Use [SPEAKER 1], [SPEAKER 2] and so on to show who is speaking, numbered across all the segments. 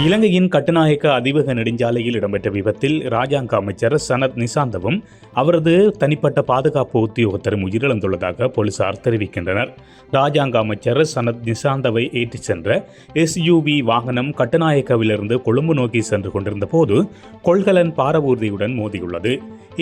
[SPEAKER 1] இலங்கையின் கட்டுநாயக்க அதிவேக நெடுஞ்சாலையில் இடம்பெற்ற விபத்தில் ராஜாங்க அமைச்சர் சனத் நிசாந்தவும் அவரது தனிப்பட்ட பாதுகாப்பு உத்தியோகத்தரும் உயிரிழந்துள்ளதாக போலீசார் தெரிவிக்கின்றனர். ராஜாங்க அமைச்சர் சனத் நிசாந்தவை ஏற்றிச் சென்ற SUV வாகனம் கட்டுநாயக்கவிலிருந்து கொழும்பு நோக்கி சென்று கொண்டிருந்த போது கொள்கலன் பாரவூர்தியுடன் மோதியுள்ளது.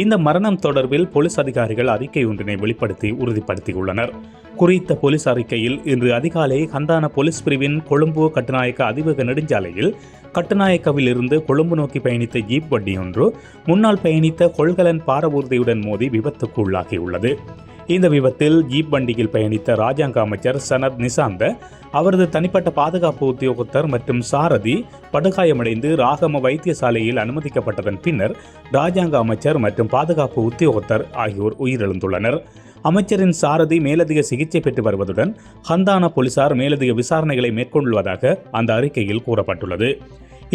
[SPEAKER 1] இந்த மரணம் தொடர்பில் போலீஸ் அதிகாரிகள் அறிக்கை ஒன்றினை வெளிப்படுத்தி உறுதிப்படுத்தியுள்ளனர். குறித்த போலீஸ் அறிக்கையில் இன்று அதிகாலை ஹந்தான போலீஸ் பிரிவின் கொழும்பு கட்டுநாயக்க அதிவேக நெடுஞ்சாலையில் கட்டுநாயக்கவில் இருந்து கொழும்பு நோக்கி பயணித்த ஜீப் வண்டி ஒன்று முன்னால் பயணித்த கொள்கலன் பாரவூர்தியுடன் மோதி விபத்துக்கு உள்ளாகியுள்ளது. இந்த விபத்தில் ஜீப் வண்டியில் பயணித்த ராஜாங்க அமைச்சர் சனத் நிசாந்த, அவரது தனிப்பட்ட பாதுகாப்பு உத்தியோகத்தர் மற்றும் சாரதி படுகாயமடைந்து ராகம வைத்தியசாலையில் அனுமதிக்கப்பட்டதன் பின்னர் ராஜாங்க அமைச்சர் மற்றும் பாதுகாப்பு உத்தியோகத்தர் ஆகியோர் உயிரிழந்துள்ளனர். அமைச்சரின் சாரதி மேலதிக சிகிச்சை பெற்று வருவதுடன் ஹந்தானா போலீசார் மேலதிக விசாரணைகளை மேற்கொள்வதாக அந்த அறிக்கையில் கூறப்பட்டுள்ளது.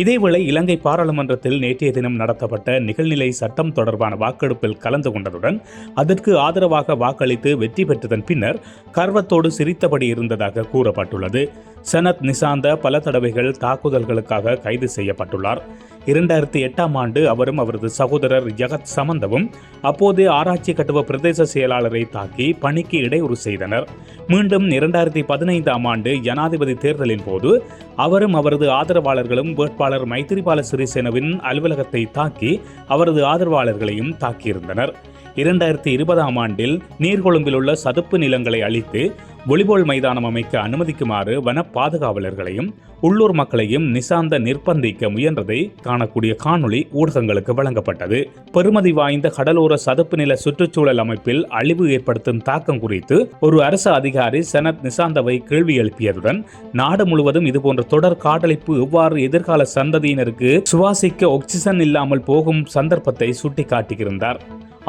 [SPEAKER 1] இதேவேளை இலங்கை பாராளுமன்றத்தில் நேற்றைய தினம் நடத்தப்பட்ட நிகழ்நிலை சட்டம் தொடர்பான வாக்கெடுப்பில் கலந்து கொண்டதுடன் அதற்கு ஆதரவாக வாக்களித்து வெற்றி பெற்றதன் பின்னர் கர்வத்தோடு சிரித்தபடி இருந்ததாக கூறப்பட்டுள்ளது. சனத் நிசாந்த பல தடவைகள் தாக்குதல்களுக்காக கைது செய்யப்பட்டுள்ளார். 2008ஆம் ஆண்டு அவரும் அவரது சகோதரர் ஜகத் சமந்தவும் அப்போது ஆராய்ச்சி கட்டுவ பிரதேச செயலாளரை தாக்கி பணிக்கு இடையூறு செய்தனர். மீண்டும் 2015ஆம் ஆண்டு ஜனாதிபதி தேர்தலின் போது அவரும் அவரது ஆதரவாளர்களும் வேட்பாளர் மைத்திரிபால சிறிசேனவின் அலுவலகத்தை தாக்கி அவரது ஆதரவாளர்களையும் தாக்கியிருந்தனர். 2020ஆம் ஆண்டில் நீர்கொழும்பில் உள்ள சதுப்பு நிலங்களை அழித்து வாலிபால் மைதானம் அமைக்க அனுமதிக்குமாறு வன பாதுகாவலர்களையும் உள்ளூர் மக்களையும் நிசாந்த நிர்பந்திக்க முயன்றதை காணக்கூடிய காணொளி ஊடகங்களுக்கு வழங்கப்பட்டது. பெறுமதி வாய்ந்த கடலோர சதுப்பு நில சுற்றுச்சூழல் அமைப்பில் அழிவு ஏற்படுத்தும் தாக்கம் குறித்து ஒரு அரசு அதிகாரி சனத் நிசாந்தவை கேள்வி எழுப்பியதுடன் நாடு முழுவதும் இதுபோன்ற தொடர் காடழிப்பு எவ்வாறு எதிர்கால சந்ததியினருக்கு சுவாசிக்க ஆக்சிஜன் இல்லாமல் போகும் சந்தர்ப்பத்தை சுட்டிக்காட்டியிருந்தார்.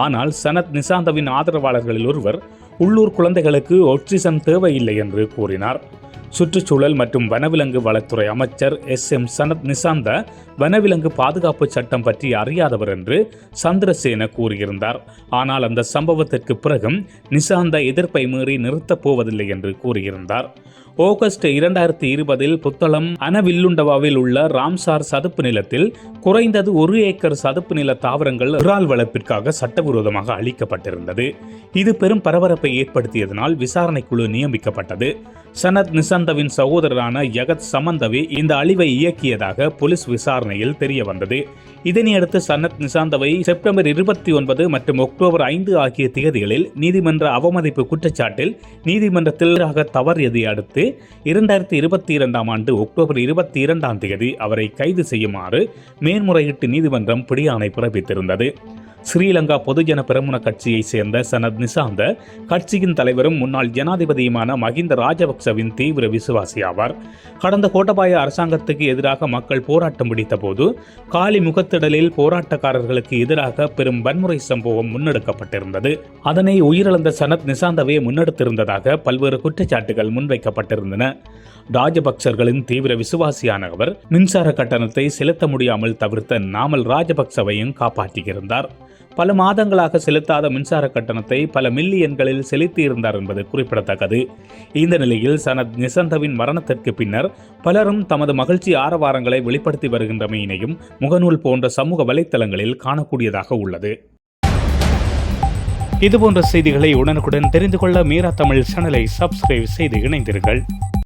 [SPEAKER 1] ஆனால் சனத் நிசாந்தவின் ஆதரவாளர்களில் ஒருவர் உள்ளூர் குழந்தைகளுக்கு ஆக்சிஜன் தேவையில்லை என்று கூறினார். சுற்றுச்சூழல் மற்றும் வனவிலங்கு வளத்துறை அமைச்சர் SM சனத் நிசாந்த வனவிலங்கு பாதுகாப்பு சட்டம் பற்றி அறியாதவர் என்று சந்திரசேன கூறியிருந்தார். ஆனால் அந்த சம்பவத்திற்கு பிறகும் நிசாந்த எதிர்ப்பை மீறி நிறுத்தப் போவதில்லை என்று கூறியிருந்தார். ஆகஸ்ட் 2020இல் புத்தளம் அனவில்லுண்டவாவில் உள்ள ராம்சார் சதுப்பு நிலத்தில் குறைந்தது 1 ஏக்கர் சதுப்பு நில தாவரங்கள் இறால் வளர்ப்பிற்காக சட்டவிரோதமாக அளிக்கப்பட்டிருந்தது. இது பெரும் பரபரப்பை ஏற்படுத்தியதனால் விசாரணை குழு நியமிக்கப்பட்டது. சனத் நிசாந்தவின் சகோதரரான ஜகத் சமந்தவே இந்த அழிவை இயக்கியதாக போலீஸ் விசாரணையில் தெரிய வந்தது. இதனையடுத்து சனத் நிசாந்தவை செப்டம்பர் 29 மற்றும் அக்டோபர் 5 ஆகிய திகதிகளில் நீதிமன்ற அவமதிப்பு குற்றச்சாட்டில் நீதிமன்றத்தில் தவறியதை அடுத்து 2022ஆம் ஆண்டு அக்டோபர் 22ஆம் தேதி அவரை கைது செய்யுமாறு மேன்முறையீட்டு நீதிமன்றம் பிடியாணை பிறப்பித்திருந்தது. ஸ்ரீலங்கா பொதுஜன பெரமுன கட்சியைச் சேர்ந்த சனத் நிசாந்த கட்சியின் தலைவரும் முன்னாள் ஜனாதிபதியுமான மஹிந்த ராஜபக்சவின் தீவிர விசுவாசி ஆவார். கடந்த கோட்டபாய அரசாங்கத்துக்கு எதிராக மக்கள் போராட்டம் பிடித்த போது காலி முகத்திடலில் போராட்டக்காரர்களுக்கு எதிராக பெரும் வன்முறை சம்பவம் முன்னெடுக்கப்பட்டிருந்தது. அதனை உயிரிழந்த சனத் நிசாந்தவே முன்னெடுத்திருந்ததாக பல்வேறு குற்றச்சாட்டுகள் முன்வைக்கப்பட்டிருந்தன. ராஜபக்சர்களின் தீவிர விசுவாசியான அவர் மின்சார கட்டணத்தை செலுத்த முடியாமல் தவிர்த்த நாமல் ராஜபக்சவையும் காப்பாற்றியிருந்தார். பல மாதங்களாக செலுத்தாத மின்சார கட்டணத்தை பல மில்லியன்களில் செலுத்தியிருந்தார் என்பது குறிப்பிடத்தக்கது. இந்த நிலையில் சனத் நிசாந்தவின் மரணத்திற்கு பின்னர் பலரும் தமது மகிழ்ச்சி ஆரவாரங்களை வெளிப்படுத்தி வருகின்றமையினையும் முகநூல் போன்ற சமூக வலைத்தளங்களில் காணக்கூடியதாக உள்ளது. இதுபோன்ற செய்திகளை உடனுக்குடன் தெரிந்து கொள்ள மீரா தமிழ் சேனலை சப்ஸ்கிரைப் செய்து இணைந்தீர்கள்.